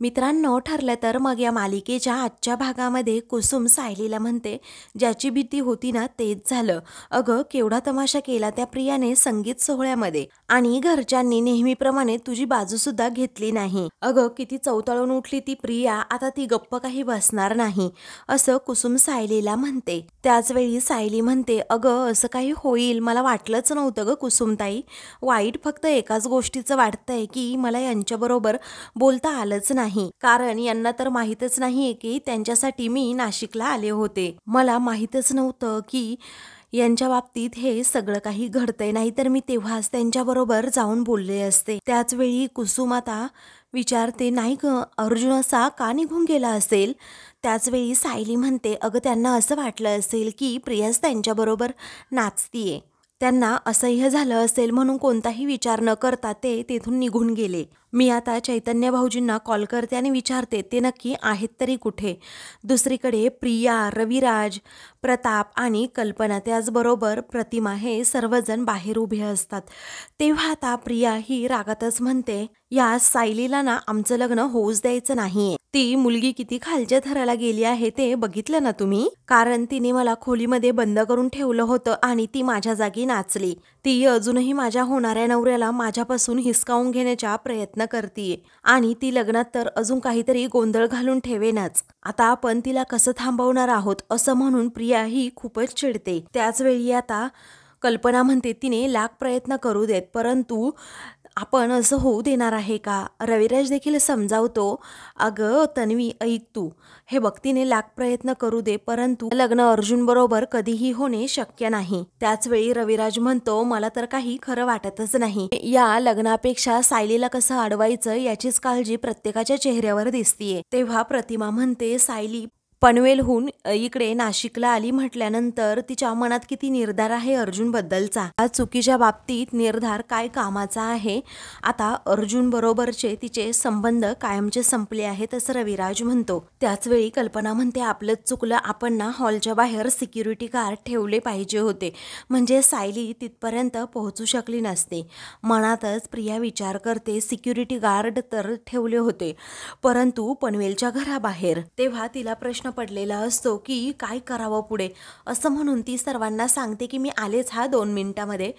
मित्रांनो, ठरलं तर मग या मालिकेच्या आजच्या भागामध्ये कुसुम सायलीला म्हणते, ज्याची भीती होती ना तेच झालं. अगं, केवढा तमाशा केला त्या प्रियाने संगीत सोहळ्यामध्ये, आणि घरच्यांनी नेहमीप्रमाणे तुझी बाजू सुद्धा घेतली नाही. अगं, किती चवताळून उठली ती प्रिया, आता ती गप्प काही बसणार नाही, असं कुसुम सायलीला म्हणते. त्याचवेळी सायली म्हणते, अगं असं काही होईल मला वाटलंच नव्हतं ग कुसुमताई. वाईट फक्त एकाच गोष्टीचं वाटतंय की मला यांच्याबरोबर बोलता आलंच नाही, कारण यांना तर माहीतच नाहीये की त्यांच्यासाठी मी नाशिकला आले होते. मला माहीतच नव्हतं की यांच्या बाबतीत हे सगळं काही घडतंय, नाहीतर मी तेव्हाच त्यांच्याबरोबर जाऊन बोलले असते. त्याच वेळी कुसुम आता विचारते, नाही ग, अर्जुन असा का निघून गेला असेल? त्याच वेळी सायली म्हणते, अगं त्यांना असं वाटलं असेल की प्रियाच त्यांच्याबरोबर नाचतीये. त्यांना असह्य झालं असेल म्हणून कोणताही विचार न करता ते तेथून निघून गेले. मी आता चैतन्य भाऊजींना कॉल करते आणि विचारते ते नक्की आहेत तरी कुठे. दुसरीकडे प्रिया, रविराज, प्रताप आणि कल्पना, त्याचबरोबर प्रतिमा हे सर्वजण बाहेर उभे असतात. तेव्हा आता प्रिया ही रागातच म्हणते, या सायलीला ना आमचं लग्न होऊच द्यायचं नाहीये. ती मुलगी किती खालच्या थराला गेली आहे ते बघितलं ना तुम्ही? कारण तिने मला खोलीमध्ये बंद करून ठेवलं होतं आणि ती माझ्या जागी नाचली. ती अजूनही माझ्या होणाऱ्या नवऱ्याला माझ्यापासून हिसकावून घेण्याचा प्रयत्न करतीये, आणि ती लग्नात तर अजून काहीतरी गोंधळ घालून ठेवेनाच. आता आपण तिला कसं थांबवणार आहोत, असं म्हणून प्रिया ही खूपच चिडते. त्याचवेळी आता कल्पना म्हणते, तिने लाख प्रयत्न करू देत, परंतु आपण असं होऊ देणार आहे का? रविराज देखील समजावतो, अगं तन्वी, ऐक तू, हे बघ, तिने लाख प्रयत्न करू दे, परंतु लग्न अर्जुन बरोबर कधीही होणे शक्य नाही. त्याचवेळी रविराज म्हणतो, मला तर काही खरं वाटतच नाही. या लग्नापेक्षा सायलीला कसं अडवायचं याचीच काळजी प्रत्येकाच्या चेहऱ्यावर दिसतीये. तेव्हा प्रतिमा म्हणते, सायली पनवेलहून इकडे नाशिकला आली म्हटल्यानंतर तिच्या मनात किती निर्धार आहे अर्जुन बद्दलचा. चुकीच्या बाबतीत निर्धार काय कामाचा आहे. आता अर्जुन बरोबरचे तिचे संबंध कायमचे संपले आहेत असं रविराज म्हणतो. त्याचवेळी कल्पना म्हणते, आपलंच चुकलं, आपण ना हॉलच्या बाहेर सिक्युरिटी गार्ड ठेवले पाहिजे होते, म्हणजे सायली तिथपर्यंत पोहोचू शकली नसते. मनातच प्रिया विचार करते, सिक्युरिटी गार्ड तर ठेवले होते, परंतु पनवेलच्या घराबाहेर. तेव्हा तिला प्रश्न पडलेला असतो की काय करावं पुढे, असं म्हणून ती सर्वांना सांगते की मी आलेच, 2 मिनिटामध्ये.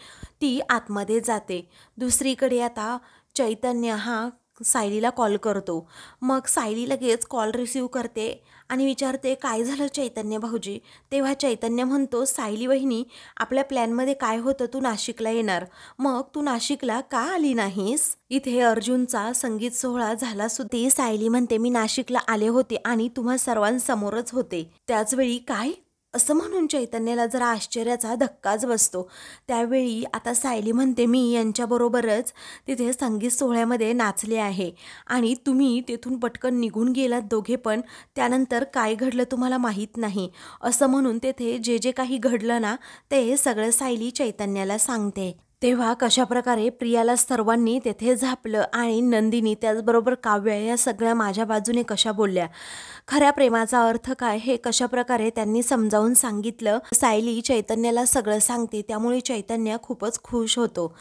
ती आतमध्ये जाते. दुसरीकडे आता चैतन्य हा सायलीला कॉल करतो. मग सायली लगेच कॉल रिसीव करते आणि विचारते, काय झालं चैतन्य भाऊजी? तेव्हा चैतन्य म्हणतो, सायली वहिनी, आपल्या प्लॅनमध्ये काय होतं, तू नाशिकला येणार, मग तू नाशिकला का आली नाहीस? इथे अर्जुनचा संगीत सोहळा झाला सुद्धा. सायली म्हणते, मी नाशिकला आले होते आणि तुम्हा सर्वांसमोरच होते. त्याचवेळी काय, असं म्हणून चैतन्याला जरा आश्चर्याचा धक्काच बसतो. त्यावेळी आता सायली म्हणते, मी यांच्याबरोबरच तिथे संगीत सोहळ्यामध्ये नाचले आहे आणि तुम्ही तेथून पटकन निघून गेलात दोघे पण. त्यानंतर काय घडलं तुम्हाला माहीत नाही, असं म्हणून तेथे जे जे काही घडलं ना ते सगळं सायली चैतन्याला सांगते. तेव्हा कशाप्रकारे प्रियाला सर्वांनी तेथे झापलं आणि नंदिनी त्याचबरोबर काव्या या सगळ्या माझ्या बाजूने कशा बोलल्या, खऱ्या प्रेमाचा अर्थ काय हे कशाप्रकारे त्यांनी समजावून सांगितलं. सायली चैतन्याला सगळं सांगते, त्यामुळे चैतन्य खूपच खुश होतो.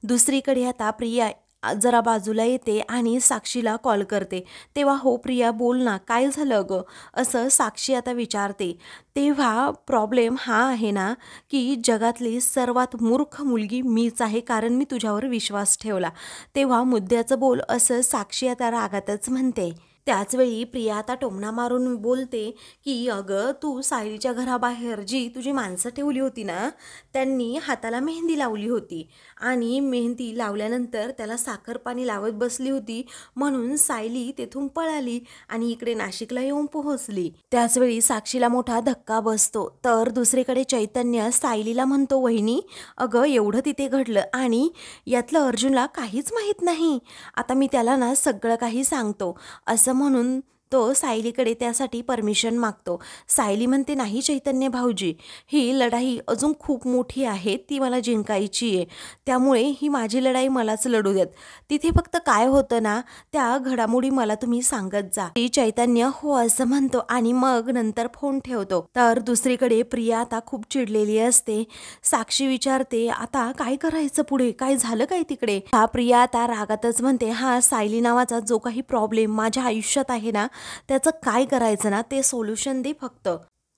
दुसरीकडे आता प्रिया जरा बाजूला येते आणि साक्षीला कॉल करते. तेव्हा, हो प्रिया, बोल ना, काय झालं गं, असं साक्षी आता विचारते. तेव्हा प्रॉब्लेम हा आहे ना की जगातली सर्वात मूर्ख मुलगी मीच आहे, कारण मी तुझ्यावर विश्वास ठेवला. तेव्हा मुद्द्याचं बोल, असं साक्षी आता रागातच म्हणते. त्याचवेळी प्रिया आता टोमणा मारून बोलते की अगं, तू सायलीच्या घराबाहेर जी तुझी माणसं ठेवली होती ना, त्यांनी हाताला मेहंदी लावली होती आणि मेहंदी लावल्यानंतर त्याला साखर पाणी लावत बसली होती, म्हणून सायली तेथून पळाली आणि इकडे नाशिकला येऊन पोहोचली. त्याचवेळी साक्षीला मोठा धक्का बसतो. तर दुसरीकडे चैतन्य सायलीला म्हणतो, वहिनी, अगं एवढं तिथे घडलं आणि यातलं अर्जुनला काहीच माहीत नाही. आता मी त्याला ना सगळं काही सांगतो, असं म्हणून तो सायलीकडे त्यासाठी परमिशन मागतो. सायली म्हणते, नाही चैतन्य भाऊजी, ही लढाई अजून खूप मोठी आहे, ती मला जिंकायची आहे, त्यामुळे ही माझी लढाई मलाच लढू देत. तिथे फक्त काय होतं ना, त्या घडामोडी मला तुम्ही सांगत जा. ती चैतन्य हो असं म्हणतो आणि मग नंतर फोन ठेवतो. तर दुसरीकडे प्रिया आता खूप चिडलेली असते. साक्षी विचारते, आता काय करायचं पुढे, काय झालं काय तिकडे? हा प्रिया आता रागातच म्हणते, हा सायली नावाचा जो काही प्रॉब्लेम माझ्या आयुष्यात आहे ना, त्याचं काय करायचं ना, ते सोल्युशन दे फक्त.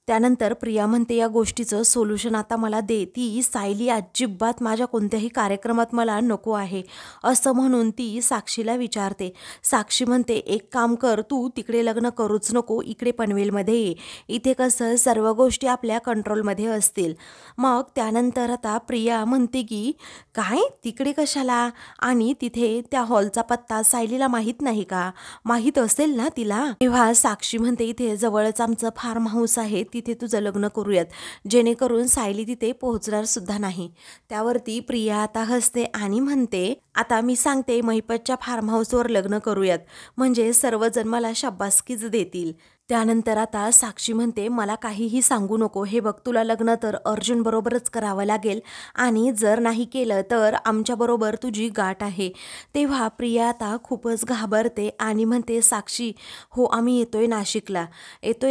त्यानंतर प्रिया म्हणते, या गोष्टीचं सोल्युशन आता मला दे. ती सायली अजिबात माझ्या कोणत्याही कार्यक्रमात मला नको आहे असं म्हणून ती साक्षीला विचारते. साक्षी म्हणते, एक काम कर, तू तिकडे लग्न करूच नको, इकडे पनवेलमध्ये ये, इथे कसं सर्व गोष्टी आपल्या कंट्रोलमध्ये असतील. मग त्यानंतर आता प्रिया म्हणते की काय तिकडे कशाला, आणि तिथे त्या हॉलचा पत्ता सायलीला माहीत नाही का? माहीत असेल ना तिला. तेव्हा साक्षी म्हणते, इथे जवळच आमचं फार्म हाऊस आहे, तिथे तुझं लग्न करूयात, जेणेकरून सायली तिथे पोहोचणार सुद्धा नाही. त्यावरती प्रिया आता हसते आणि म्हणते, आता मी सांगते, महिपतच्या फार्म हाऊसवर लग्न करूयात, म्हणजे सर्वजण मला शाबासकीच देतील. त्यानंतर आता साक्षी म्हणते, मला काहीही सांगू नको, हे बघ, तुला लग्न तर अर्जुन बरोबरच करावं लागेल, आणि जर नाही केलं तर आमच्याबरोबर तुझी गाठ आहे. तेव्हा प्रिया आता खूपच घाबरते आणि म्हणते, साक्षी हो, आम्ही येतोय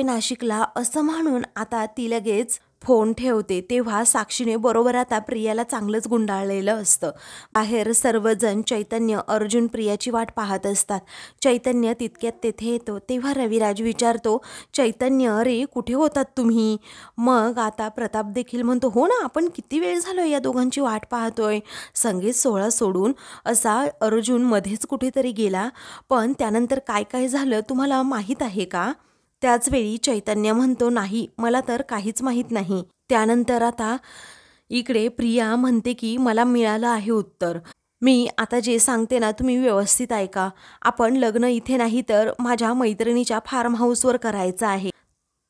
नाशिकला असं म्हणून आता ती लगेच फोन ठेवते. तेव्हा साक्षीने बरोबर आता प्रियाला चांगलंच गुंडाळलेलं असतं. बाहेर सर्वजण चैतन्य, अर्जुन, प्रियाची वाट पाहत असतात. चैतन्य तितक्यात तेथे येतो. तेव्हा रविराज विचारतो, चैतन्य अरे कुठे होतात तुम्ही? मग आता प्रताप देखील म्हणतो, हो ना, आपण किती वेळ झालो या दोघांची वाट पाहतोय, संगीत सोहळा सोडून. असा अर्जुन मध्येच कुठेतरी गेला, पण त्यानंतर काय काय झालं तुम्हाला माहीत आहे का? त्याचवेळी चैतन्य म्हणतो, नाही, मला तर काहीच माहीत नाही. त्यानंतर आता इकडे प्रिया म्हणते की मला मिळालं आहे उत्तर. मी आता जे सांगते ना, तुम्ही व्यवस्थित ऐका. आपण लग्न इथे नाही तर माझ्या मैत्रिणीच्या फार्म हाऊसवर करायचं आहे,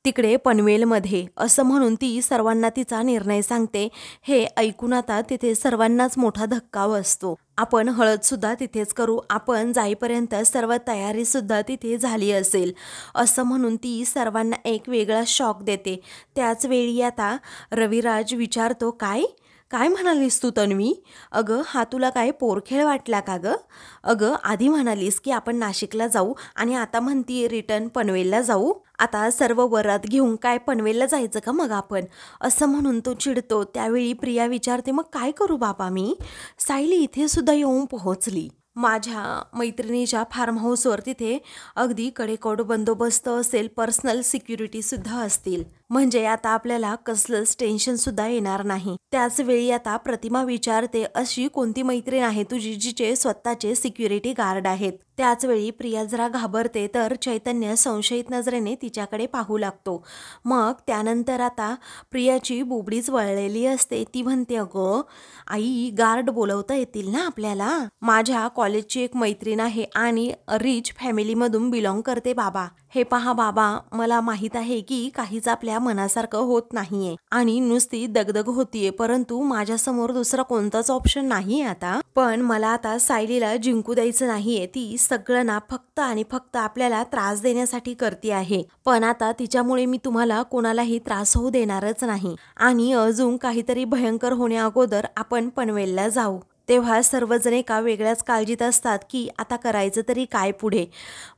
तिकडे पनवेलमध्ये, असं म्हणून ती सर्वांना तिचा निर्णय सांगते. हे ऐकून आता तिथे सर्वांनाच मोठा धक्का बसतो. आपण हळदसुद्धा तिथेच करू, आपण जाईपर्यंत सर्व तयारीसुद्धा तिथे झाली असेल, असं म्हणून ती सर्वांना एक वेगळा शॉक देते. त्याचवेळी आता रविराज विचारतो, काय काय म्हणालीस तू तन्वी? अगं, हा तुला काय पोरखेळ वाटला का गं? अगं, आधी म्हणालीस की आपण नाशिकला जाऊ आणि आता म्हणती रिटर्न पनवेलला जाऊ. आता सर्व वरात घेऊन काय पनवेलला जायचं का मग आपण? असं म्हणून तो चिडतो. त्यावेळी प्रिया विचारते, मग काय करू बाबा मी? सायली इथे सुद्धा येऊन पोहोचली. माझ्या मैत्रिणीच्या फार्म हाऊसवर तिथे अगदी कडेकोट बंदोबस्त असेल, पर्सनल सिक्युरिटीसुद्धा असतील, म्हणजे आता आपल्याला कसलंच टेन्शनसुद्धा येणार नाही. त्याचवेळी आता प्रतिमा विचारते, अशी कोणती मैत्रीण आहे तुझी जिचे स्वतःचे सिक्युरिटी गार्ड आहेत? त्याचवेळी प्रिया जरा घाबरते, तर चैतन्य संशयित नजरेने तिच्याकडे पाहू लागतो. मग त्यानंतर आता प्रियाची बुबडीच वळलेली असते. ती म्हणते, अगं आई, गार्ड बोलवता येतील ना आपल्याला? माझ्या कॉलेजची एक मैत्रीण आहे आणि रिच फॅमिलीमधून बिलॉंग करते बाबा. हे पहा बाबा, मला माहीत आहे की काहीच आपल्या मनासारखं होत नाहीये आणि नुसती दगदग होतीये, परंतु माझ्यासमोर दुसरा कोणताच ऑप्शन नाहीये आता. पण मला आता सायलीला जिंकू द्यायचं नाहीये. ती सगळं ना फक्त आणि फक्त आपल्याला त्रास देण्यासाठी करते आहे, पण आता तिच्यामुळे मी तुम्हाला कोणालाही त्रास होऊ देणारच नाही, आणि अजून काहीतरी भयंकर होण्या अगोदर आपण पनवेलला जाऊ. तेव्हा सर्वजण एका वेगळ्याच काळजीत असतात की आता करायचं तरी काय पुढे.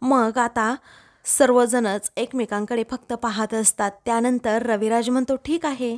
मग आता सर्वजणच एकमेकांकडे फक्त पाहत असतात. त्यानंतर रविराज म्हणतो, ठीक आहे,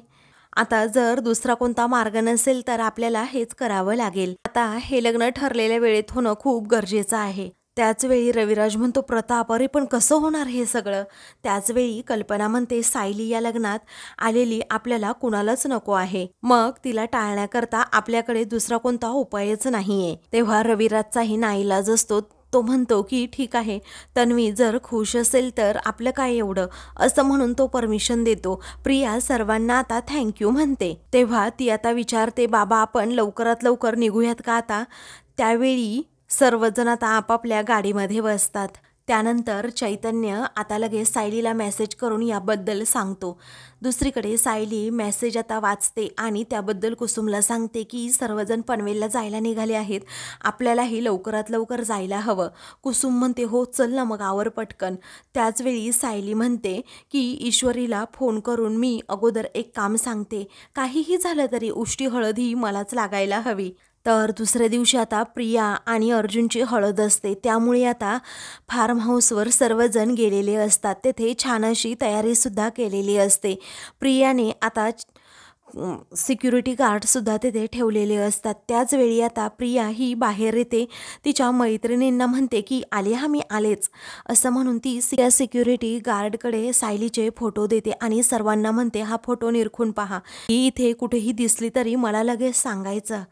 आता जर दुसरा कोणता मार्ग नसेल तर आपल्याला हेच करावं लागेल. आता हे लग्न ठरलेल्या वेळेत होणं खूप गरजेचं आहे. त्याचवेळी रविराज म्हणतो, प्रताप अरे पण कसं होणार हे सगळं? त्याचवेळी कल्पना म्हणते, सायली या लग्नात आलेली आपल्याला कुणालाच नको आहे, मग तिला टाळण्याकरता आपल्याकडे दुसरा कोणता उपायच नाहीये. तेव्हा रविराजचाही नाईलाज असतो. तो म्हणतो की ठीक आहे, तन्वी जर खुश असेल तर आपलं काय एवढं, असं म्हणून तो परमिशन देतो. प्रिया सर्वांना आता थँक्यू म्हणते. तेव्हा ती आता विचारते, बाबा आपण लवकरात लवकर निघूयात का आता? त्यावेळी सर्वजण आता आपापल्या गाडीमध्ये बसतात. त्यानंतर चैतन्य आता लगेच सायलीला मेसेज करून याबद्दल सांगतो. दुसरीकडे सायली मेसेज आता वाचते आणि त्याबद्दल कुसुमला सांगते की सर्वजण पनवेलला जायला निघाले आहेत, आपल्यालाही लवकरात लवकर जायला हवं. कुसुम म्हणते हो चल ना मग आवर पटकन. त्याचवेळी सायली म्हणते की ईश्वरीला फोन करून मी अगोदर एक काम सांगते, काहीही झालं तरी उष्टी हळद ही मलाच लागायला हवी. तर दुसऱ्या दिवशी आता प्रिया आणि अर्जुनची हळद असते, त्यामुळे आता फार्म हाऊसवर सर्वजण गेलेले असतात. तेथे छान अशी तयारीसुद्धा केलेली असते. प्रियाने आता सिक्युरिटी गार्डसुद्धा तिथे ठेवलेले असतात. त्याचवेळी आता प्रिया ही बाहेर येते, तिच्या मैत्रिणींना म्हणते की आले हा मी आलेच असं म्हणून ती सिक्युरिटी गार्डकडे सायलीचे फोटो देते आणि सर्वांना म्हणते हा फोटो निरखून पहा, ही इथे कुठेही दिसली तरी मला लगेच सांगायचं,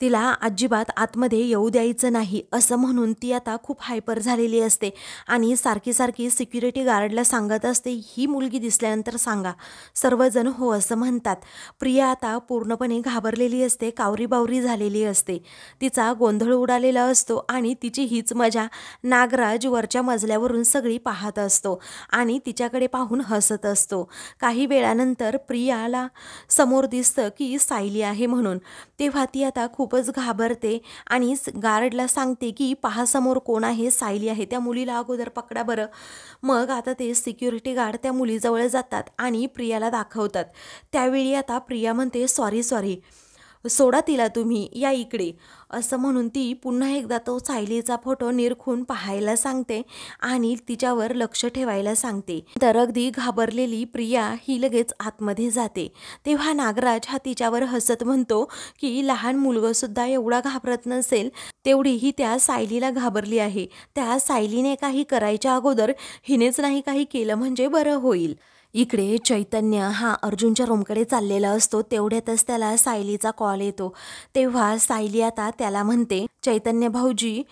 तिला अजिबात आतमध्ये येऊ द्यायचं नाही असं म्हणून ती आता खूप हायपर झालेली असते आणि सारखी सारखी सिक्युरिटी गार्डला सांगत असते ही मुलगी दिसल्यानंतर सांगा. सर्वजण हो असं म्हणतात. प्रिया आता पूर्णपणे घाबरलेली असते, कावरीबावरी झालेली असते, तिचा गोंधळ उडालेला असतो आणि तिची हीच मजा नागराज वरच्या मजल्यावरून सगळी पाहत असतो आणि तिच्याकडे पाहून हसत असतो. काही वेळानंतर प्रियाला समोर दिसतं की सायली आहे म्हणून, तेव्हा ती आता खूपच घाबरते आणि गार्डला सांगते की पहा समोर कोण आहे, सायली आहे, त्या मुलीला अगोदर पकडा बरं. मग आता ते सिक्युरिटी गार्ड त्या मुलीजवळ जातात आणि प्रियाला दाखवतात. त्यावेळी आता प्रिया म्हणते सॉरी सोडा तिला तुम्ही, या इकडे असं म्हणून ती पुन्हा एकदा तो सायलीचा फोटो निरखून पाहायला सांगते आणि तिच्यावर लक्ष ठेवायला सांगते. तर अगदी घाबरलेली प्रिया ही लगेच आतमध्ये जाते. तेव्हा नागराज हा तिच्यावर हसत म्हणतो की लहान मुलगंसुद्धा एवढा घाबरत नसेल तेवढी ही त्या सायलीला घाबरली आहे. त्या सायलीने काही करायच्या अगोदर हिनेच नाही काही केलं म्हणजे बरं होईल. इकडे चैतन्य हा अर्जुनच्या रूमकडे चाललेला असतो. तेवढ्यातच त्याला सायलीचा कॉल येतो. तेव्हा सायली आता त्याला म्हणते चैतन्य भाऊजी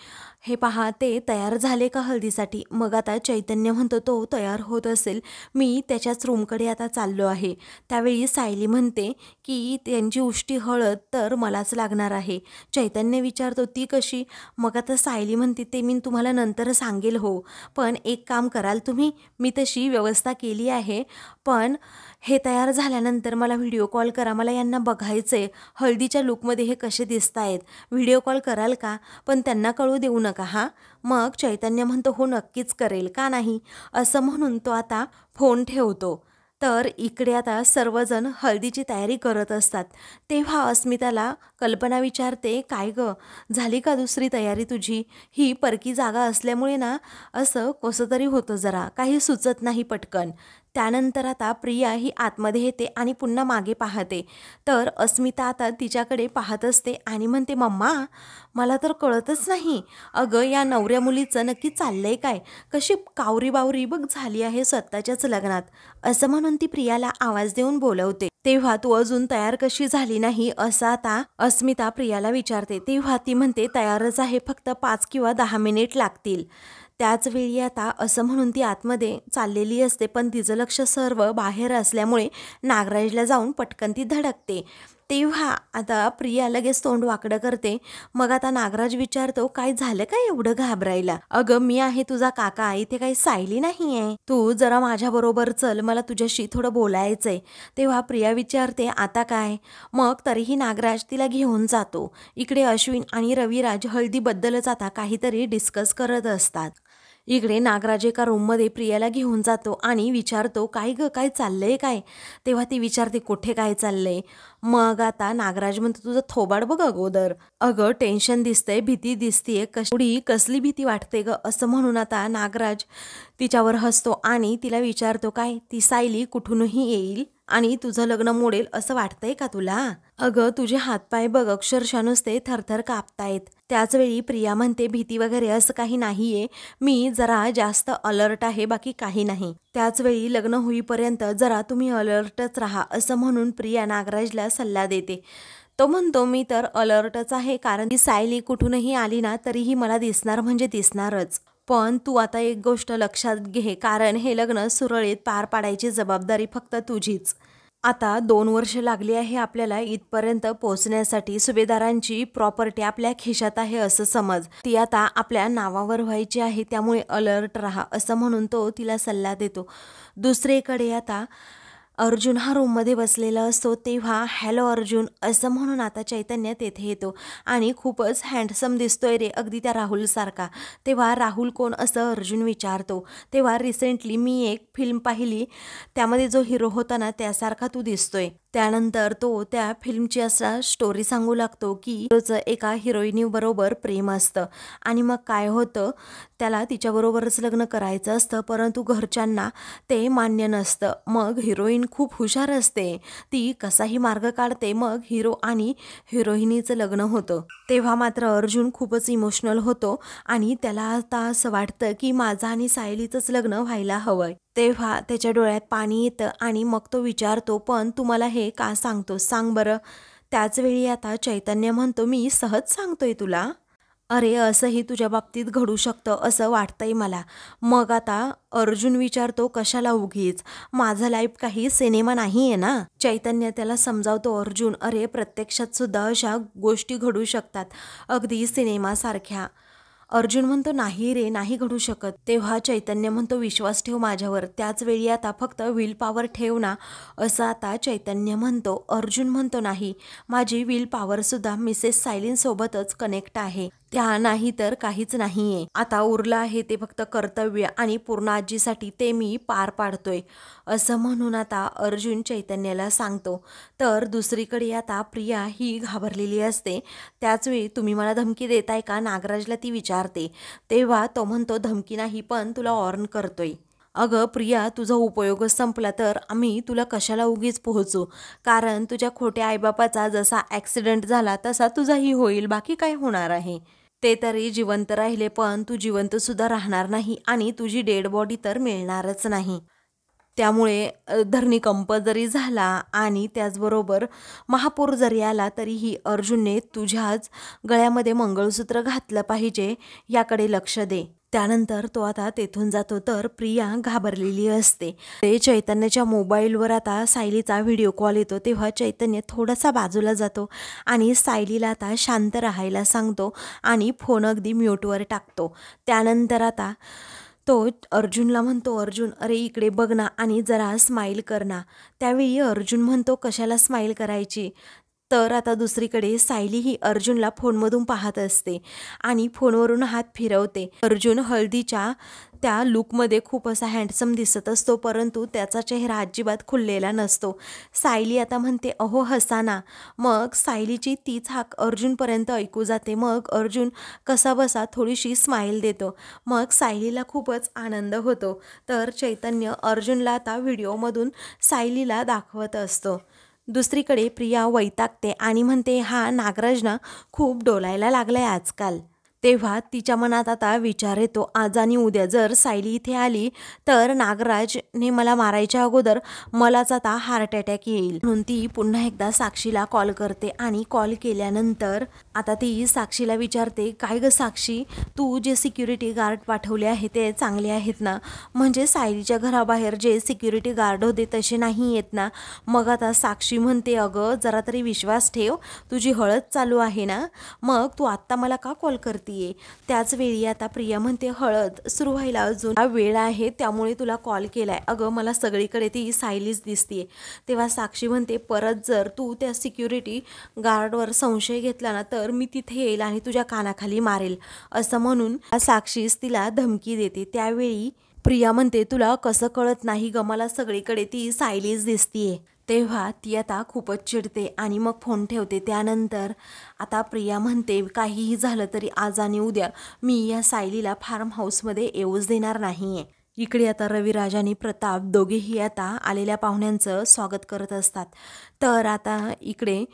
हे पहा ते तयार झाले का हळदीसाठी. मग आता चैतन्य म्हणतो तो तयार होत असेल, मी त्याच्याच रूमकडे आता चाललो आहे. त्यावेळी सायली म्हणते की त्यांची उष्टी हळद तर मलाच लागणार आहे. चैतन्य विचारतो ती कशी. मग आता सायली म्हणते ते मी तुम्हाला नंतर सांगेल हो, पण एक काम कराल तुम्ही, मी तशी व्यवस्था केली आहे, पण हे तयार झाल्यानंतर मला व्हिडिओ कॉल करा, मला यांना बघायचंय हळदीच्या लुकमध्ये हे कसे दिसत आहेत, व्हिडिओ कॉल कराल का, पण त्यांना कळू देऊ नका हां. मग चैतन्य म्हणतो हो नक्कीच करेल, का नाही असं म्हणून तो आता फोन ठेवतो. तर इकडे आता सर्वजण हळदीची तयारी करत असतात. तेव्हा अस्मिताला कल्पना विचारते काय गं, झाली का दुसरी तयारी तुझी. ही परकी जागा असल्यामुळे ना असं कसं तरी होतं, जरा काही सुचत नाही पटकन. त्यानंतर आता प्रिया ही आतमध्ये येते आणि पुन्हा मागे पाहते. तर अस्मिता आता तिच्याकडे पाहत असते आणि म्हणते मम्मा मला तर कळतच नाही, अगं या नवऱ्या मुलीचं नक्की चाललंय काय, कशी कावरी बावरी बघ झाली आहे स्वतःच्याच लग्नात असं म्हणून ती प्रियाला आवाज देऊन बोलवते. तेव्हा तू अजून तयार कशी झाली नाही असं आता अस्मिता प्रियाला विचारते. तेव्हा ती म्हणते तयारच आहे, फक्त 5 किंवा 10 मिनिट लागतील. त्याच वेळी आता असं म्हणून ती आतमध्ये चाललेली असते, पण तिचं लक्ष सर्व बाहेर असल्यामुळे नागराजला जाऊन पटकन ती धडकते. तेव्हा आता प्रिया लगेच तोंड वाकडं करते. मग आता नागराज विचारतो काय झालं काय एवढं घाबरायला. अगं मी आहे तुझा काका, इथे काही सायली नाही आहे, तू जरा माझ्याबरोबर चल, मला तुझ्याशी थोडं बोलायचंय. तेव्हा प्रिया विचारते आता काय. मग तरीही नागराज तिला घेऊन जातो. इकडे अश्विन आणि रविराज हळदीबद्दलच आता काहीतरी डिस्कस करत असतात. इकडे नागराज एका रूममध्ये प्रियाला घेऊन जातो आणि विचारतो काय गं काय चाललंय काय. तेव्हा ती विचारते कुठे काय चाललंय. मग आता नागराज म्हणतो तुझं थोबाड बघ अगोदर, अगं टेन्शन दिसतंय, भीती दिसतीये, कसली भीती वाटते ग असं म्हणून आता नागराज तिच्यावर हसतो आणि तिला विचारतो काय ती सायली कुठूनही येईल आणि तुझं लग्न मोडेल असं वाटतंय का तुला. अगं तुझे हातपाय बघ अक्षरशः नुसते थरथर कापतायत. त्याचवेळी प्रिया म्हणते भीती वगैरे असं काही नाहीये, मी जरा जास्त अलर्ट आहे, बाकी काही नाही. त्याचवेळी लग्न होईपर्यंत जरा तुम्ही अलर्टच राहा असं म्हणून प्रिया नागराजला सल्ला देते. तो म्हणतो मी तर अलर्टच आहे, कारण ती सायली कुठूनही आली ना तरीही मला दिसणार म्हणजे दिसणारच. पण तू आता एक गोष्ट लक्षात घे, कारण हे लग्न सुरळीत पार पाडायची जबाबदारी फक्त तुझीच. आता 2 वर्ष लागली आहे आपल्याला इथपर्यंत पोहोचण्यासाठी. सुभेदारांची प्रॉपर्टी आपल्या खिशात आहे असं समज. ती आता आपल्या नावावर व्हायची आहे, त्यामुळे अलर्ट राहा असं म्हणून तो तिला सल्ला देतो. दुसरीकडे आता अर्जुन हा रूममध्ये बसलेला असतो, तेव्हा हॅलो अर्जुन असं म्हणून आता चैतन्य तेथे येतो आणि खूपच हँडसम दिसतोय रे, अगदी त्या राहुलसारखा. तेव्हा राहुल कोण असं अर्जुन विचारतो. तेव्हा रिसेंटली मी एक फिल्म पाहिली, त्यामध्ये जो हिरो होता ना त्यासारखा तू दिसतोय. त्यानंतर तो त्या फिल्मची असा स्टोरी सांगू लागतो की हिरोचं एका हिरोईनीबरोबर प्रेम असतं आणि मग काय होतं, त्याला तिच्याबरोबरच लग्न करायचं असतं, परंतु घरच्यांना ते मान्य नसतं. मग हिरोईन खूप हुशार असते, ती कसाही मार्ग काढते, मग हिरो आणि हिरोईनीचं लग्न होतं. तेव्हा मात्र अर्जुन खूपच इमोशनल होतो आणि त्याला आता असं वाटतं की माझं आणि सायलीचंच लग्न व्हायला हवंय. तेव्हा त्याच्या डोळ्यात पाणी येतं आणि मग तो विचारतो, पण तू मला हे का सांगतोस सांग बरं. त्याच वेळी आता चैतन्य म्हणतो, मी सहज सांगतोय तुला. अरे असंही तुझ्या बाबतीत घडू शकतं असं वाटतंय मला. मग आता अर्जुन विचारतो, कशाला उगीच, माझं लाईफ काही सिनेमा नाही आहे ना. चैतन्य त्याला समजावतो, अर्जुन अरे प्रत्यक्षात सुद्धा अशा गोष्टी घडू शकतात, अगदी सिनेमासारख्या. अर्जुन म्हणतो, नाही रे, नाही घडू शकत. तेव्हा चैतन्य म्हणतो, विश्वास ठेव माझ्यावर. त्याच वेळी आता फक्त विल पॉवर ठेव ना असं आता चैतन्य म्हणतो. अर्जुन म्हणतो, नाही, माझी विल पॉवर सुद्धा मिसेस सायलींसोबतच कनेक्ट आहे, त्या नाही तर काहीच नाहीये. आता उरलं आहे ते फक्त कर्तव्य आणि पूर्ण आजीसाठी ते मी पार पाडतोय असं म्हणून आता अर्जुन चैतन्याला सांगतो. तर दुसरीकडे आता प्रिया ही घाबरलेली असते. त्याचवेळी तुम्ही मला धमकी देताय का नागराजला ती विचारते. तेव्हा तो म्हणतो, धमकी नाही, पण तुला वॉर्न करतोय. अगं प्रिया, तुझा उपयोगच संपला तर आम्ही तुला कशाला उगीच पोहोचू, कारण तुझ्या खोट्या आईबापाचा जसा ॲक्सिडेंट झाला तसा तुझाही होईल, बाकी काय होणार आहे. ते तरी जिवंत राहिले, पण तू जिवंत सुद्धा राहणार नाही आणि तुझी डेड बॉडी तर मिळणारच नाही. त्यामुळे धरणीकंप जरी झाला आणि त्याचबरोबर महापूर जरी आला तरीही अर्जुनने तुझ्याच गळ्यामध्ये मंगळसूत्र घातलं पाहिजे, याकडे लक्ष दे. त्यानंतर तो आता तेथून जातो. तर प्रिया घाबरलेली असते. ते चैतन्याच्या मोबाईलवर आता सायलीचा व्हिडिओ कॉल येतो. तेव्हा चैतन्य थोडासा बाजूला जातो आणि सायलीला आता शांत राहायला सांगतो आणि फोन अगदी म्यूटवर टाकतो. त्यानंतर आता तो अर्जुनला म्हणतो, अर्जुन अरे इकडे बघ ना आणि जरा स्माईल कर ना. त्यावेळी अर्जुन म्हणतो, कशाला स्माईल करायची. तर आता दुसरीकडे सायली ही अर्जुनला फोनमधून पाहत असते आणि फोनवरून हात फिरवते. अर्जुन हळदीच्या त्या लुकमध्ये खूप असा हँडसम दिसत असतो, परंतु त्याचा चेहरा अजिबात खुललेला नसतो. सायली आता म्हणते, अहो हसा ना. मग सायलीची तीच हाक अर्जुनपर्यंत ऐकू जाते. मग अर्जुन कसा बसा थोडीशी स्माईल देतो. मग सायलीला खूपच आनंद होतो. तर चैतन्य अर्जुनला आता व्हिडिओमधून सायलीला दाखवत असतो. दुसरीकडे प्रिया वैतागते आणि म्हणते, हा नागराज ना खूप डोलायला लागलाय आजकाल. तेव्हा तिच्या मनात आता विचार येतो, आज आणि उद्या जर सायली इथे आली तर नागराजने मला मारायच्या अगोदर मलाच आता हार्ट अटॅक येईल. म्हणून ती पुन्हा एकदा साक्षीला कॉल करते आणि कॉल केल्यानंतर आता ती साक्षीला विचारते, काय ग साक्षी, तू जे सिक्युरिटी गार्ड पाठवले आहे ते चांगले आहेत ना, म्हणजे सायलीच्या घराबाहेर जे सिक्युरिटी गार्ड होते तसे नाही आहेत ना. मग आता साक्षी म्हणते, अगं जरा तरी विश्वास ठेव, तुझी हळद चालू आहे ना, मग तू आत्ता मला का कॉल करते. त्याच वेळी आता प्रिया म्हणते, हळद सुरू व्हायला अजून वेळ आहे, त्यामुळे तुला कॉल केलाय. अगं मला सगळीकडे ती सायलीच दिसतीये. तेव्हा साक्षी म्हणते, परत जर तू त्या सिक्युरिटी गार्डवर संशय घेतला ना तर मी तिथे येईल आणि तुझ्या कानाखाली मारेल असं म्हणून साक्षीच तिला धमकी देते. त्यावेळी प्रिया म्हणते, तुला कसं कळत नाही ग, मला सगळीकडे ती सायलीच दिसतीये. तेव्हा ती आता खूपच चिडते आणि मग फोन ठेवते. त्यानंतर आता प्रिया म्हणते, काहीही झालं तरी आज आणि उद्या मी या सायलीला फार्म हाऊसमध्ये येऊच देणार नाहीये. इकडे आता रविराज आणि प्रताप दोघेही आता आलेल्या पाहुण्यांचं स्वागत करत असतात. तर आता इकडे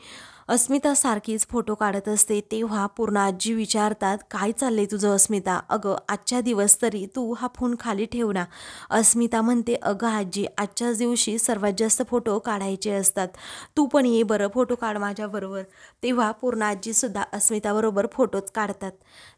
अस्मिता सारखीच फोटो काढत असते. तेव्हा पूर्ण आजी विचारतात, काय चाललंय तुझं अस्मिता, अगं आजच्या दिवस तरी तू हा फोन खाली ठेव ना. अस्मिता म्हणते, अगं आजी, आजच्याच दिवशी सर्वात जास्त फोटो काढायचे असतात, तू पण ये बरं फोटो काढ माझ्याबरोबर. तेव्हा पूर्ण आजीसुद्धा अस्मिताबरोबर फोटोच काढतात.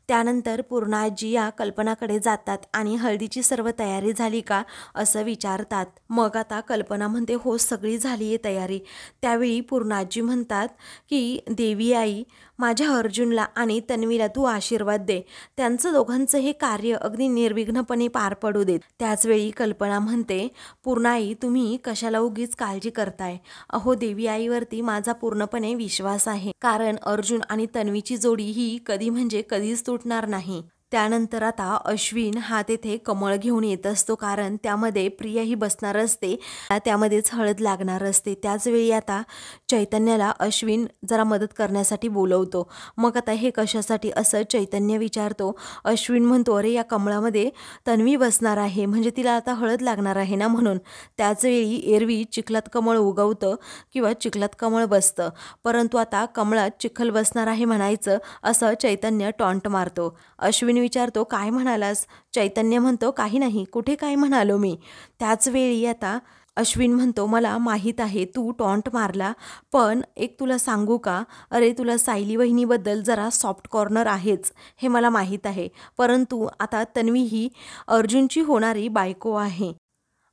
त्यानंतर पूर्ण आजी या कल्पनाकडे जातात आणि हळदीची सर्व तयारी झाली का असं विचारतात. मग आता कल्पना म्हणते हो सगळी झाली आहे तयारी. त्यावेळी पूर्ण आजी म्हणतात की देवी आई, माझ्या अर्जुनला आणि तन्वीला तू आशीर्वाद दे, त्यांचं दोघांचं हे कार्य अगदी निर्विघ्नपणे पार पडू देत. त्याचवेळी कल्पना म्हणते पूर्णाई, तुम्ही कशाला उगीच काळजी करताय. अहो देवी आईवरती माझा पूर्णपणे विश्वास आहे, कारण अर्जुन आणि तन्वीची जोडी ही कधी म्हणजे कधीच तुटणार नाही. त्यानंतर आता अश्विन हा तेथे कमळ घेऊन येत असतो, कारण त्यामध्ये प्रिया ही बसणार असते, त्यामध्येच हळद लागणार असते. त्याच वेळी आता चैतन्याला अश्विन जरा मदत करण्यासाठी बोलवतो. मग आता हे कशासाठी असं चैतन्य विचारतो. अश्विन म्हणतो अरे या कमळामध्ये तन्वी बसणार आहे, म्हणजे तिला आता हळद लागणार आहे ना म्हणून. त्याचवेळी एरवी चिखलात कमळ उगवतं किंवा चिखलात कमळ बसतं, परंतु आता कमळात चिखल बसणार आहे म्हणायचं असं चैतन्य टॉन्ट मारतो. अश्विन विचारतो काय म्हणालास. चैतन्य म्हणतो काही नाही, कुठे काय म्हणालो मी. त्याच वेळी आता अश्विन म्हणतो मला माहीत आहे तू टॉन्ट मारला, पण एक तुला सांगू का, अरे तुला सायली वहिनीबद्दल जरा सॉफ्ट कॉर्नर आहेच हे मला माहीत आहे, परंतु आता तन्वी ही अर्जुनची होणारी बायको आहे.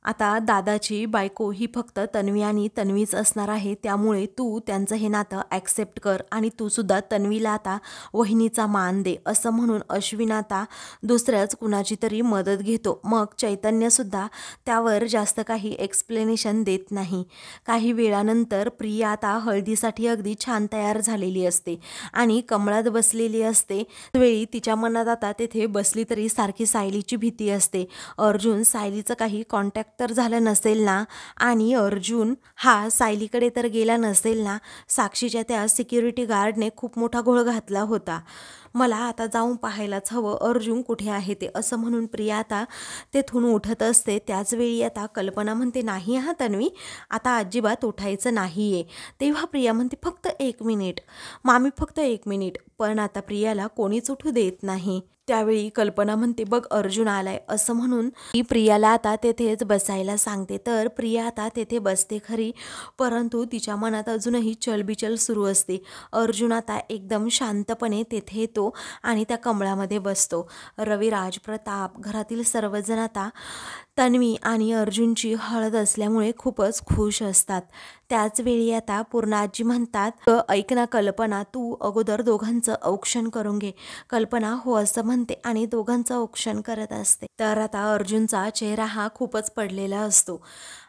आता दादाची बायको ही फक्त तन्वी आणि तन्वीच असणार आहे, त्यामुळे तू त्यांचं हे नातं ॲक्सेप्ट कर आणि तू सुद्धा तन्वीला आता वहिनीचा मान दे, असं म्हणून अश्विन आता दुसऱ्याच कुणाची तरी मदत घेतो. मग चैतन्यसुद्धा त्यावर जास्त काही एक्सप्लेनेशन देत नाही. काही वेळानंतर प्रिया आता हळदीसाठी अगदी छान तयार झालेली असते आणि कमळात बसलेली असते. त्यावेळी तिच्या मनात आता तेथे बसली तरी सारखी सायलीची भीती असते. अर्जुन सायलीचं काही कॉन्टॅक्ट तर झालं नसेल ना, आणि अर्जुन हा सायलीकडे तर गेला नसेल ना. साक्षीच्या त्या सिक्युरिटी गार्डने खूप मोठा घोळ घातला होता. मला आता जाऊन पाहायलाच हवं अर्जुन कुठे आहे ते, असं म्हणून प्रिया आता तेथून उठत असते. त्याचवेळी आता कल्पना म्हणते नाही हा तन्वी, आता अजिबात उठायचं नाही आहे. तेव्हा प्रिया म्हणते फक्त 1 मिनिट मामी, फक्त 1 मिनिट. पण आता प्रियाला कोणीच उठू देत नाही. त्यावेळी कल्पना म्हणते बघ अर्जुन आलाय, असं म्हणून ती प्रियाला आता तेथेच बसायला सांगते. तर प्रिया आता तेथे बसते खरी, परंतु तिच्या मनात अजूनही चलबिचल सुरू असते. अर्जुन आता एकदम शांतपणे तेथे येतो आणि त्या कमळामध्ये बसतो. रविराज, प्रताप, घरातील सर्वजण आता तन्वी आणि अर्जुनची हळद असल्यामुळे खूपच खुश असतात. त्याचवेळी आता पूर्णाजी म्हणतात ऐक ना कल्पना, तू अगोदर दोघांचं औक्षण करून घे. कल्पना हो असं म्हणते आणि दोघांचं औक्षण करत असते. तर आता अर्जुनचा चेहरा हा खूपच पडलेला असतो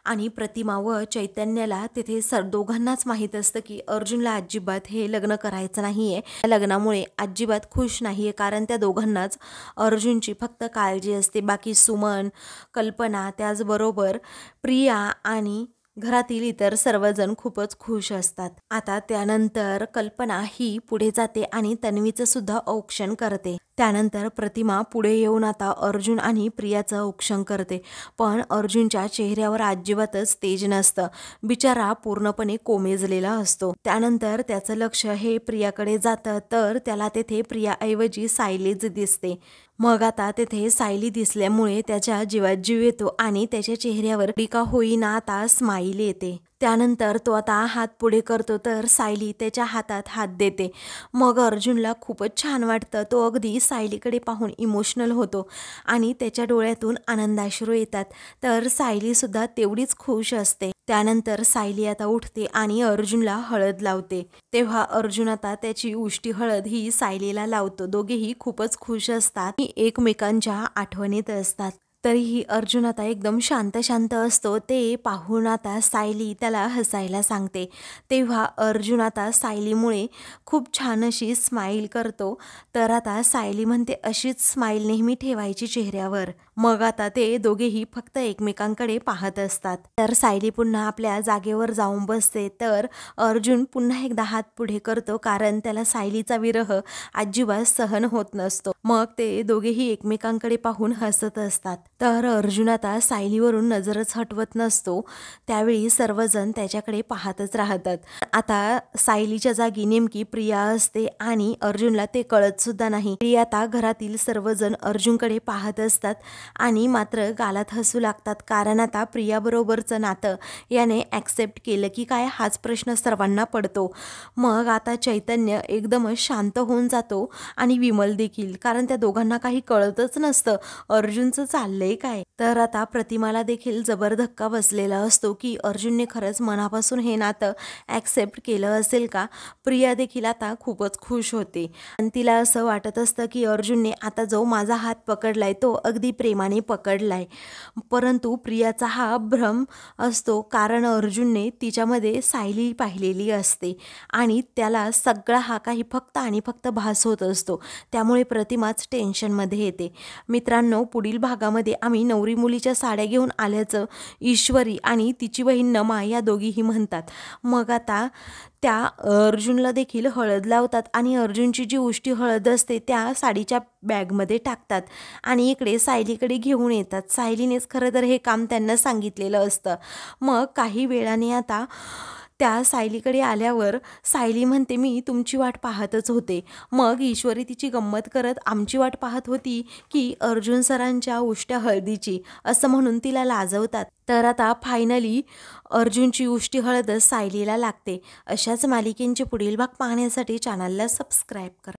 आणि प्रतिमा व चैतन्याला तेथे दोघांनाच माहीत असतं की अर्जुनला अजिबात हे लग्न करायचं नाही आहे. लग्नामुळे अजिबात खुश नाही आहे, कारण त्या दोघांनाच अर्जुनची फक्त काळजी असते. बाकी सुमन, कल्पना, त्याचबरोबर प्रिया आणि घरातील इतर सर्वजण खूपच खुश असतात. आता त्यानंतर कल्पना ही पुढे जाते आणि तन्वीचं सुद्धा औक्षण करते. त्यानंतर प्रतिमा पुढे येऊन आता अर्जुन आणि प्रियाचं औक्षण करते, पण अर्जुनच्या चेहऱ्यावर अजिबातच तेज नसतं. बिचारा पूर्णपणे कोमेजलेला असतो. त्यानंतर त्याचं लक्ष हे प्रियाकडे जातं, तर त्याला तेथे प्रियाऐवजी सायलीच दिसते. मग आता तेथे सायली दिसल्यामुळे त्याच्या जीवात जीव येतो आणि त्याच्या चेहऱ्यावर का होईना आता स्माईल येते. त्यानंतर तो आता हात पुढे करतो, तर सायली त्याच्या हातात हात देते. मग अर्जुनला खूपच छान वाटतं. तो अगदी सायलीकडे पाहून इमोशनल होतो आणि त्याच्या डोळ्यातून आनंदाश्रू येतात. तर सायलीसुद्धा तेवढीच खुश असते. त्यानंतर सायली आता उठते आणि अर्जुनला हळद लावते. तेव्हा अर्जुन आता त्याची उष्टी हळद ही सायलीला लावतो. दोघेही खूपच खुश असतात, एकमेकांच्या आठवणीत असतात. तरीही अर्जुन आता एकदम शांत शांत असतो. ते पाहून आता सायली त्याला हसायला सांगते. तेव्हा अर्जुन आता सायलीमुळे खूप छान अशी स्माईल करतो. तर आता सायली म्हणते अशीच स्माईल नेहमी ठेवायची चेहऱ्यावर. मग आता ते दोघेही फक्त एकमेकांकडे पाहत असतात. तर सायली पुन्हा आपल्या जागेवर जाऊन बसते. तर अर्जुन पुन्हा एकदा हात पुढे करतो, कारण त्याला सायलीचा विरह अजिबात सहन होत नसतो. मग ते दोघेही एकमेकांकडे पाहून हसत असतात. तर अर्जुन आता सायलीवरून नजरच हटवत नसतो. त्यावेळी सर्वजण त्याच्याकडे पाहतच राहतात. आता सायलीच्या जागी नेमकी प्रिया असते आणि अर्जुनला ते कळत सुद्धा नाही. प्रिया आता घरातील सर्वजण अर्जुनकडे पाहत असतात आणि मात्र गालात हसू लागतात, कारण आता प्रियाबरोबरचं नातं याने ॲक्सेप्ट केलं की काय, हाच प्रश्न सर्वांना पडतो. मग आता चैतन्य एकदमच शांत होऊन जातो आणि विमल देखील, कारण त्या दोघांना काही कळतच नसतं अर्जुनचं चाललंय काय. तर आता प्रतिमाला देखील जबर धक्का बसलेला असतो की अर्जुनने खरंच मनापासून हे नातं ॲक्सेप्ट केलं असेल का. प्रिया देखील आता खूपच खुश होते आणि तिला असं वाटत असतं की अर्जुनने आता जो माझा हात पकडलाय तो अगदी प्रेमाने पकडलाय. परंतु प्रियाचा हा भ्रम असतो, कारण अर्जुनने तिच्यामध्ये सायली पाहिलेली असते आणि त्याला सगळा हा काही फक्त आणि फक्त भास होत असतो. त्यामुळे प्रतिमाच टेन्शनमध्ये येते. मित्रांनो, पुढील भागामध्ये आम्ही नवरी मुलीच्या साड्या घेऊन आल्याचं ईश्वरी आणि तिची बहीण नमा या दोघीही म्हणतात. मग आता त्या अर्जुनला देखील हळद लावतात आणि अर्जुनची जी उष्टी हळद असते त्या साडीच्या बॅगमध्ये टाकतात आणि इकडे सायलीकडे घेऊन येतात. सायलीनेच खरं तर हे काम त्यांना सांगितलेलं असतं. मग काही वेळाने आता त्या सायलीकडे आल्यावर सायली म्हणते, मी तुमची वाट पाहतच होते. मग ईश्वरी तिची गंमत करत आमची वाट पाहत होती की अर्जुन सरांच्या उष्ट्या हळदीची, असं म्हणून तिला लाजवतात. तर आता फायनली अर्जुनची उष्टी हळदच सायलीला लागते. अशाच मालिकेंचे पुढील भाग पाहण्यासाठी चॅनलला सबस्क्राईब करा.